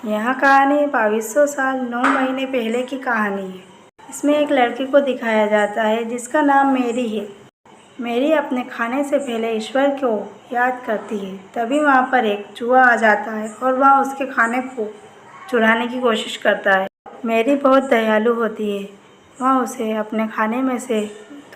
यह कहानी 2200 साल 9 महीने पहले की कहानी है। इसमें एक लड़की को दिखाया जाता है जिसका नाम मेरी है। मेरी अपने खाने से पहले ईश्वर को याद करती है। तभी वहाँ पर एक चूहा आ जाता है और वह उसके खाने को चुराने की कोशिश करता है। मेरी बहुत दयालु होती है। वह उसे अपने खाने में से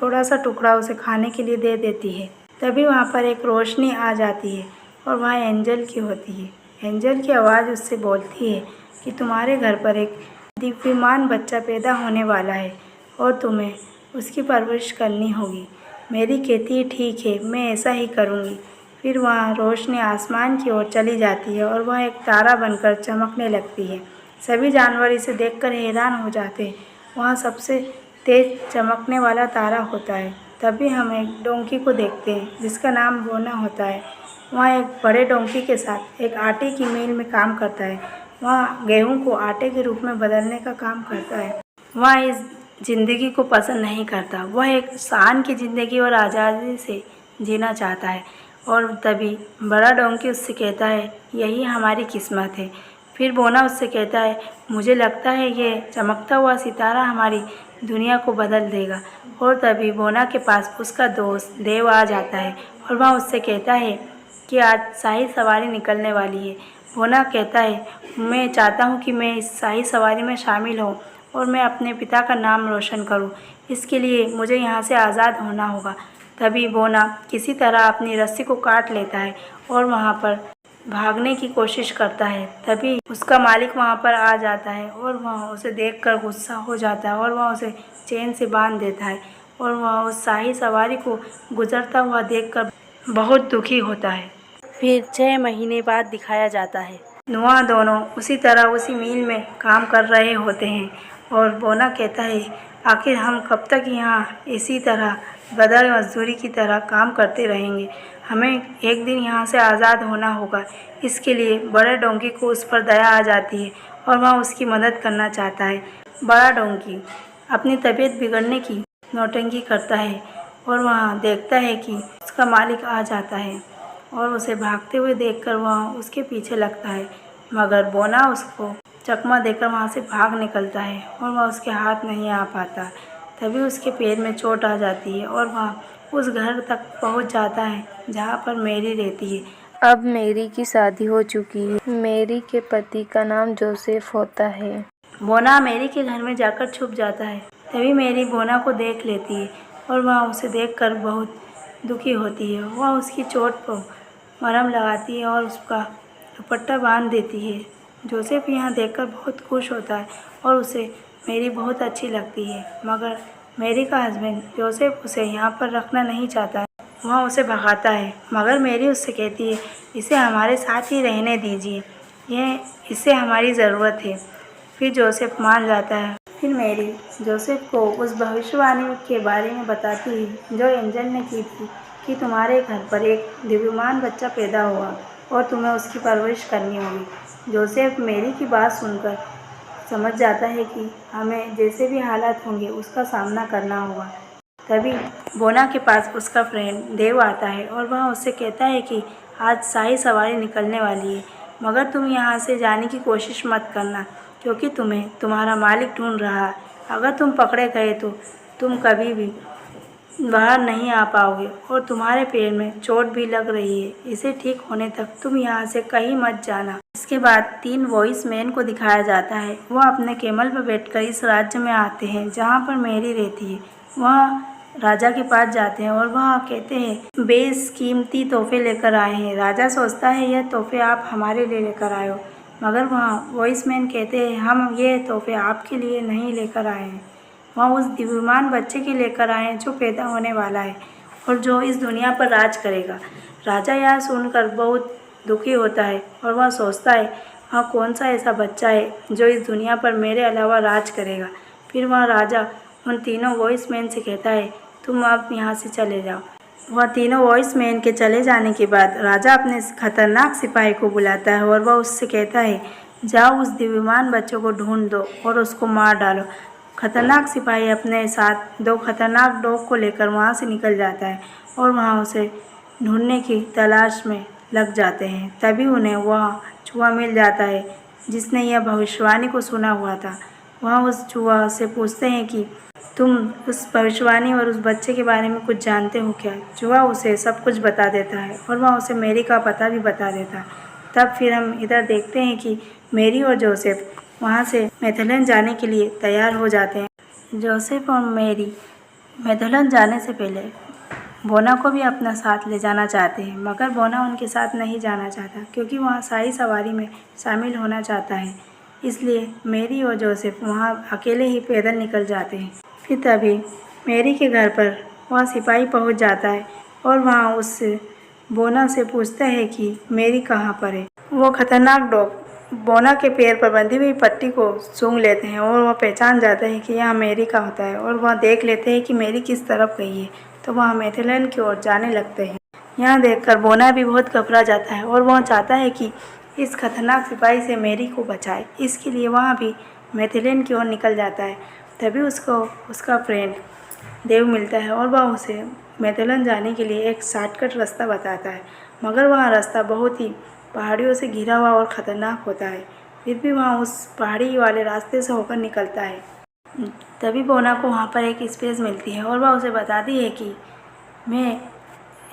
थोड़ा सा टुकड़ा उसे खाने के लिए दे देती है। तभी वहाँ पर एक रोशनी आ जाती है और वह एंजल की होती है। एंजल की आवाज़ उससे बोलती है कि तुम्हारे घर पर एक दिव्यमान बच्चा पैदा होने वाला है और तुम्हें उसकी परवरिश करनी होगी। मेरी कहती है ठीक है, मैं ऐसा ही करूँगी। फिर वह रोशनी आसमान की ओर चली जाती है और वह एक तारा बनकर चमकने लगती है। सभी जानवर इसे देखकर हैरान हो जाते हैं। वह सबसे तेज चमकने वाला तारा होता है। तभी हम एक डोंकी को देखते हैं जिसका नाम बोना होता है। वह एक बड़े डोंकी के साथ एक आटे की मिल में काम करता है। वह गेहूं को आटे के रूप में बदलने का काम करता है। वह इस ज़िंदगी को पसंद नहीं करता। वह एक शान की ज़िंदगी और आज़ादी से जीना चाहता है। और तभी बड़ा डोंकी उससे कहता है यही हमारी किस्मत है। फिर बोना उससे कहता है मुझे लगता है ये चमकता हुआ सितारा हमारी दुनिया को बदल देगा। और तभी बोना के पास उसका दोस्त देव आ जाता है और वह उससे कहता है कि आज शाही सवारी निकलने वाली है। बोना कहता है मैं चाहता हूँ कि मैं इस शाही सवारी में शामिल हूँ और मैं अपने पिता का नाम रोशन करूँ। इसके लिए मुझे यहाँ से आज़ाद होना होगा। तभी बोना किसी तरह अपनी रस्सी को काट लेता है और वहाँ पर भागने की कोशिश करता है। तभी उसका मालिक वहाँ पर आ जाता है और वह उसे देखकर गुस्सा हो जाता है और वह उसे चैन से बांध देता है और वह उस शाही सवारी को गुजरता हुआ देखकर बहुत दुखी होता है। फिर 6 महीने बाद दिखाया जाता है। वह दोनों उसी तरह उसी मील में काम कर रहे होते हैं और बोना कहता है आखिर हम कब तक यहाँ इसी तरह गधा मजदूरी की तरह काम करते रहेंगे। हमें एक दिन यहाँ से आज़ाद होना होगा। इसके लिए बड़े डोंकी को उस पर दया आ जाती है और वह उसकी मदद करना चाहता है। बड़ा डोंकी अपनी तबीयत बिगड़ने की नौटंकी करता है और वह देखता है कि उसका मालिक आ जाता है और उसे भागते हुए देखकर वह उसके पीछे लगता है। मगर बोना उसको चकमा देकर वहाँ से भाग निकलता है और वह उसके हाथ नहीं आ पाता। तभी उसके पैर में चोट आ जाती है और वह उस घर तक पहुँच जाता है जहाँ पर मेरी रहती है। अब मेरी की शादी हो चुकी है। मेरी के पति का नाम जोसेफ होता है। बोना मेरी के घर में जाकर छुप जाता है। तभी मेरी बोना को देख लेती है और वह उसे देखकर बहुत दुखी होती है। वह उसकी चोट पर मरहम लगाती है और उसका दुपट्टा बांध देती है। जोसेफ यह देखकर बहुत खुश होता है और उसे मेरी बहुत अच्छी लगती है। मगर मेरी का हस्बैंड जोसेफ उसे यहाँ पर रखना नहीं चाहता है। वह उसे भगाता है मगर मेरी उससे कहती है इसे हमारे साथ ही रहने दीजिए, इससे हमारी ज़रूरत है। फिर जोसेफ मान जाता है। फिर मेरी जोसेफ को उस भविष्यवाणी के बारे में बताती है जो एंजल ने की थी कि तुम्हारे घर पर एक दिव्यमान बच्चा पैदा हुआ और तुम्हें उसकी परवरिश करनी होगी। जोसेफ मेरी की बात सुनकर समझ जाता है कि हमें जैसे भी हालात होंगे उसका सामना करना होगा। तभी बोना के पास उसका फ्रेंड देव आता है और वह उससे कहता है कि आज शाही सवारी निकलने वाली है, मगर तुम यहाँ से जाने की कोशिश मत करना क्योंकि तुम्हें तुम्हारा मालिक ढूंढ रहा है। अगर तुम पकड़े गए तो तुम कभी भी बाहर नहीं आ पाओगे और तुम्हारे पैर में चोट भी लग रही है। इसे ठीक होने तक तुम यहाँ से कहीं मत जाना। इसके बाद 3 वॉइस मैन को दिखाया जाता है। वह अपने कैमल पर बैठकर इस राज्य में आते हैं जहाँ पर मेरी रहती है। वह राजा के पास जाते हैं और वह कहते हैं बेशकीमती तोहफे लेकर आए हैं। राजा सोचता है यह तोहफे आप हमारे लिए लेकर आए हो, मगर वह वॉइसमैन कहते हैं हम ये तोहफे आपके लिए नहीं लेकर आए हैं। वह उस दिव्यमान बच्चे के लेकर आए हैं जो पैदा होने वाला है और जो इस दुनिया पर राज करेगा। राजा यह सुनकर बहुत दुखी होता है और वह सोचता है वह कौन सा ऐसा बच्चा है जो इस दुनिया पर मेरे अलावा राज करेगा। फिर वह राजा उन तीनों वॉइसमैन से कहता है तुम अब यहाँ से चले जाओ। वह तीनों वॉइसमैन के चले जाने के बाद राजा अपने खतरनाक सिपाही को बुलाता है और वह उससे कहता है जाओ उस दिव्यमान बच्चे को ढूंढ दो और उसको मार डालो। खतरनाक सिपाही अपने साथ 2 खतरनाक डॉग को लेकर वहाँ से निकल जाता है और वहाँ उसे ढूंढने की तलाश में लग जाते हैं। तभी उन्हें वह चूहा मिल जाता है जिसने यह भविष्यवाणी को सुना हुआ था, वह उस जुआ से पूछते हैं कि तुम उस भविष्यवाणी और उस बच्चे के बारे में कुछ जानते हो क्या। जुआ उसे सब कुछ बता देता है और वह उसे मेरी का पता भी बता देता है। तब फिर हम इधर देखते हैं कि मेरी और जोसेफ वहाँ से मेथलन जाने के लिए तैयार हो जाते हैं। जोसेफ और मेरी मेथलन जाने से पहले बोना को भी अपना साथ ले जाना चाहते हैं, मगर बोना उनके साथ नहीं जाना चाहता क्योंकि वह शाही सवारी में शामिल होना चाहता है। इसलिए मेरी और जोसेफ वहाँ अकेले ही पैदल निकल जाते हैं। फिर तभी मेरी के घर पर वह सिपाही पहुँच जाता है और वहाँ उससे बोना से पूछता है कि मेरी कहाँ पर है। वो खतरनाक डॉग बोना के पैर पर बंधी हुई पट्टी को सूंघ लेते हैं और वह पहचान जाता है कि यह मेरी का होता है और वह देख लेते हैं कि मेरी किस तरफ गई है, तो वह मेथलन की ओर जाने लगते हैं। यह देखकर बोना भी बहुत घबरा जाता है और वह चाहता है कि इस खतरनाक सिपाही से मेरी को बचाए। इसके लिए वह भी मेथलन की ओर निकल जाता है। तभी उसको उसका फ्रेंड देव मिलता है और वह उसे मेथलन जाने के लिए एक शॉर्टकट रास्ता बताता है, मगर वह रास्ता बहुत ही पहाड़ियों से घिरा हुआ और ख़तरनाक होता है। फिर भी वह उस पहाड़ी वाले रास्ते से होकर निकलता है। तभी बोना को वहाँ पर एक स्पेस मिलती है और वह उसे बताती है कि मैं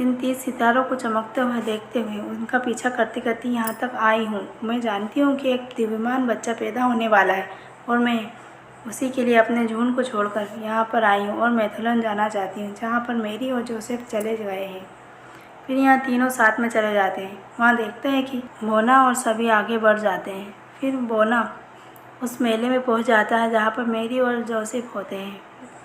इन 30 सितारों को चमकते हुए देखते हुए उनका पीछा करती करती यहाँ तक आई हूँ। मैं जानती हूँ कि एक दिव्यमान बच्चा पैदा होने वाला है और मैं उसी के लिए अपने झुंड को छोड़कर यहाँ पर आई हूँ और मेथलन जाना चाहती हूँ, जहाँ पर मेरी और जोसेफ चले गए हैं। फिर यहाँ तीनों साथ में चले जाते हैं। वहाँ देखते हैं कि बोना और सभी आगे बढ़ जाते हैं। फिर बोना उस मेले में पहुँच जाता है जहाँ पर मेरी और जोसेफ होते हैं।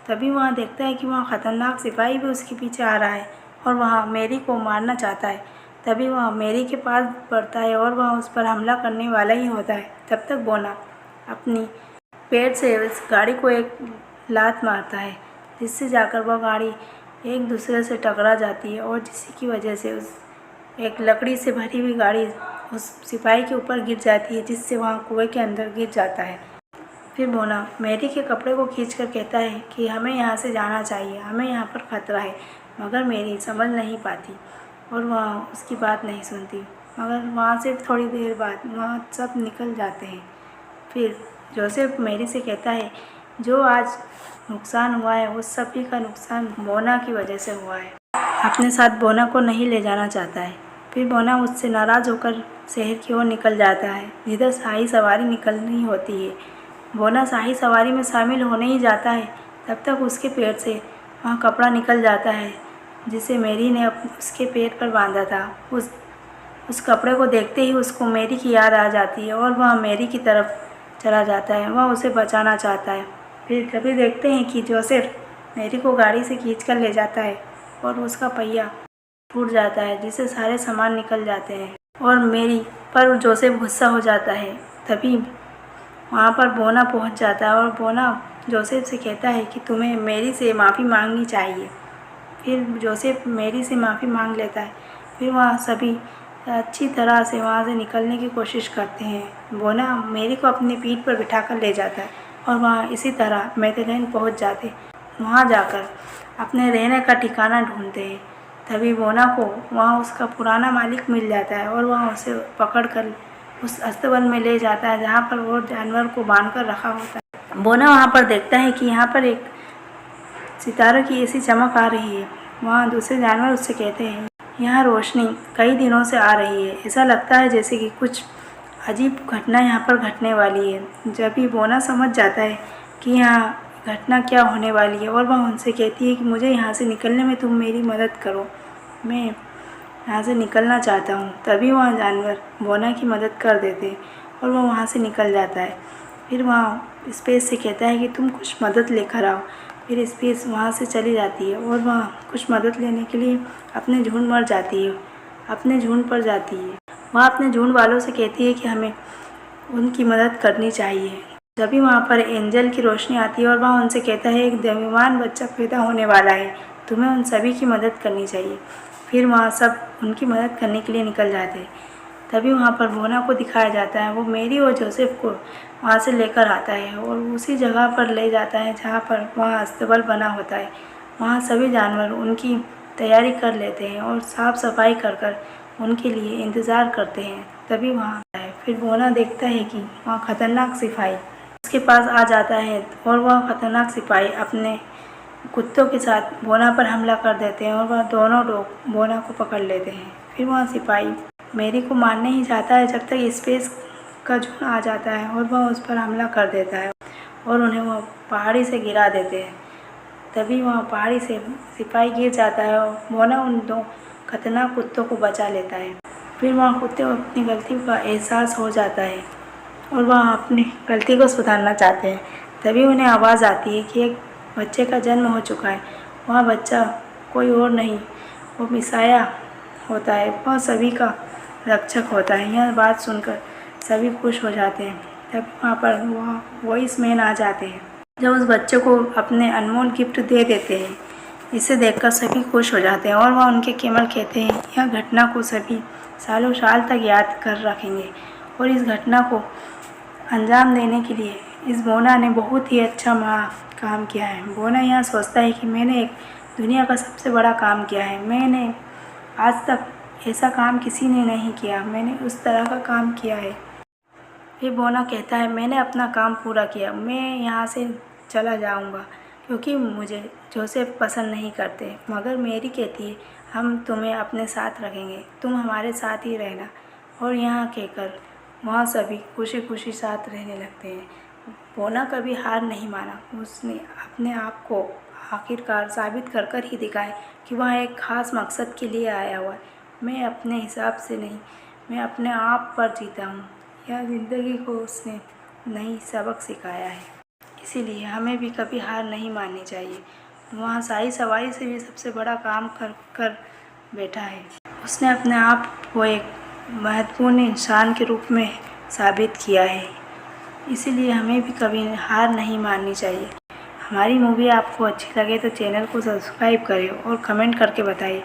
तभी वहाँ देखता है कि वहाँ खतरनाक सिपाही भी उसके पीछे आ रहा है और वहाँ मेरी को मारना चाहता है। तभी वह मेरी के पास बढ़ता है और वह उस पर हमला करने वाला ही होता है। तब तक बोना अपनी पैर से उस गाड़ी को एक लात मारता है, जिससे जाकर वह गाड़ी एक दूसरे से टकरा जाती है और जिसकी वजह से उस एक लकड़ी से भरी हुई गाड़ी उस सिपाही के ऊपर गिर जाती है, जिससे वह कुएं के अंदर गिर जाता है। फिर बोना मेरी के कपड़े को खींचकर कहता है कि हमें यहाँ से जाना चाहिए, हमें यहाँ पर खतरा है, मगर मेरी समझ नहीं पाती और वह उसकी बात नहीं सुनती। मगर वहाँ से थोड़ी देर बाद वहाँ सब निकल जाते हैं। फिर जोसेफ मेरी से कहता है जो आज नुकसान हुआ है उस सभी का नुकसान बोना की वजह से हुआ है। अपने साथ बोना को नहीं ले जाना चाहता है। फिर बोना उससे नाराज़ होकर शहर की ओर निकल जाता है, जिधर शाही सवारी निकलनी होती है। बोना शाही सवारी में शामिल होने ही जाता है, तब तक उसके पैर से वहाँ कपड़ा निकल जाता है जिसे मेरी ने उसके पैर पर बांधा था। उस कपड़े को देखते ही उसको मेरी की याद आ जाती है और वह मेरी की तरफ चला जाता है। वह उसे बचाना चाहता है। फिर कभी देखते हैं कि जोसेफ मेरी को गाड़ी से खींचकर ले जाता है और उसका पहिया फूट जाता है, जिससे सारे सामान निकल जाते हैं और मेरी पर जोसेफ गुस्सा हो जाता है। तभी वहाँ पर बोना पहुँच जाता है और बोना जोसेफ से कहता है कि तुम्हें मेरी से माफ़ी मांगनी चाहिए। फिर जोसेफ मेरी से माफ़ी मांग लेता है। फिर वहाँ सभी अच्छी तरह से वहाँ से निकलने की कोशिश करते हैं। बोना मेरी को अपनी पीठ पर बिठाकर ले जाता है और वहाँ इसी तरह मेथलन पहुँच जाते। वहाँ जाकर अपने रहने का ठिकाना ढूंढते हैं। तभी बोना को वहाँ उसका पुराना मालिक मिल जाता है और वहाँ उसे पकड़कर उस अस्तबल में ले जाता है, जहाँ पर वो जानवर को बांध कर रखा होता है। बोना वहाँ पर देखता है कि यहाँ पर एक सितारों की ऐसी चमक आ रही है। वहाँ दूसरे जानवर उससे कहते हैं यहाँ रोशनी कई दिनों से आ रही है, ऐसा लगता है जैसे कि कुछ अजीब घटना यहाँ पर घटने वाली है। जब भी बोना समझ जाता है कि यहाँ घटना क्या होने वाली है और वह उनसे कहती है कि मुझे यहाँ से निकलने में तुम मेरी मदद करो, मैं यहाँ से निकलना चाहता हूँ। तभी वहाँ जानवर बोना की मदद कर देते हैं और वह वहाँ से निकल जाता है। फिर वहाँ स्पेस से कहता है कि तुम कुछ मदद लेकर आओ। फिर स्पेस वहाँ से चली जाती है और वहाँ कुछ मदद लेने के लिए अपने झुंड पर जाती है। वह अपने झुंड वालों से कहती है कि हमें उनकी मदद करनी चाहिए। तभी वहाँ पर एंजल की रोशनी आती है और वह उनसे कहता है एक दिव्यमान बच्चा पैदा होने वाला है, तुम्हें उन सभी की मदद करनी चाहिए। फिर वहाँ सब उनकी मदद करने के लिए निकल जाते हैं। तभी वहाँ पर बोना को दिखाया जाता है। वो मेरी और जोसेफ को वहाँ से लेकर आता है और उसी जगह पर ले जाता है जहाँ पर वहाँ अस्तबल बना होता है। वहाँ सभी जानवर उनकी तैयारी कर लेते हैं और साफ़ सफाई कर उनके लिए इंतज़ार करते हैं। तभी वहाँ आता है। फिर बोना देखता है कि वहाँ खतरनाक सिपाही उसके पास आ जाता है और वह खतरनाक सिपाही अपने कुत्तों के साथ बोना पर हमला कर देते हैं और वह दोनों लोग बोना को पकड़ लेते हैं। फिर वह सिपाही मेरी को मारने ही जाता है जब तक स्पेस का झुंड आ जाता है और वह उस पर हमला कर देता है और उन्हें वह पहाड़ी से गिरा देते हैं। तभी वहाँ पहाड़ी से सिपाही गिर जाता है और बोना उन दो खतरनाक कुत्तों को बचा लेता है। फिर वहाँ कुत्ते को अपनी गलती का एहसास हो जाता है और वह अपनी गलती को सुधारना चाहते हैं। तभी उन्हें आवाज़ आती है कि एक बच्चे का जन्म हो चुका है। वह बच्चा कोई और नहीं, वो मिसाया होता है, वह सभी का रक्षक होता है। यह बात सुनकर सभी खुश हो जाते हैं। तभी वहाँ पर वह वॉइस मैन आ जाते हैं जब उस बच्चे को अपने अनमोल गिफ्ट दे देते हैं। इसे देखकर सभी खुश हो जाते हैं और वह उनके केवल कहते हैं यह घटना को सभी सालों साल तक याद कर रखेंगे। और इस घटना को अंजाम देने के लिए इस बोना ने बहुत ही अच्छा काम किया है। बोना यह सोचता है कि मैंने एक दुनिया का सबसे बड़ा काम किया है। मैंने आज तक ऐसा काम किसी ने नहीं किया, मैंने उस तरह का काम किया है। फिर बोना कहता है मैंने अपना काम पूरा किया, मैं यहाँ से चला जाऊँगा क्योंकि मुझे जोसेफ पसंद नहीं करते। मगर मेरी कहती है हम तुम्हें अपने साथ रखेंगे, तुम हमारे साथ ही रहना। और यहाँ कहकर वहाँ सभी खुशी खुशी साथ रहने लगते हैं। बोना कभी हार नहीं माना, उसने अपने आप को आखिरकार साबित कर कर ही दिखाया कि वह एक ख़ास मकसद के लिए आया हुआ है। मैं अपने हिसाब से नहीं, मैं अपने आप पर जीता हूँ। यह ज़िंदगी को उसने नई सबक सिखाया है। इसीलिए हमें भी कभी हार नहीं माननी चाहिए। वहाँ शाही सवारी से भी सबसे बड़ा काम कर बैठा है। उसने अपने आप को एक महत्वपूर्ण इंसान के रूप में साबित किया है। इसीलिए हमें भी कभी हार नहीं माननी चाहिए। हमारी मूवी आपको अच्छी लगे तो चैनल को सब्सक्राइब करें और कमेंट करके बताइए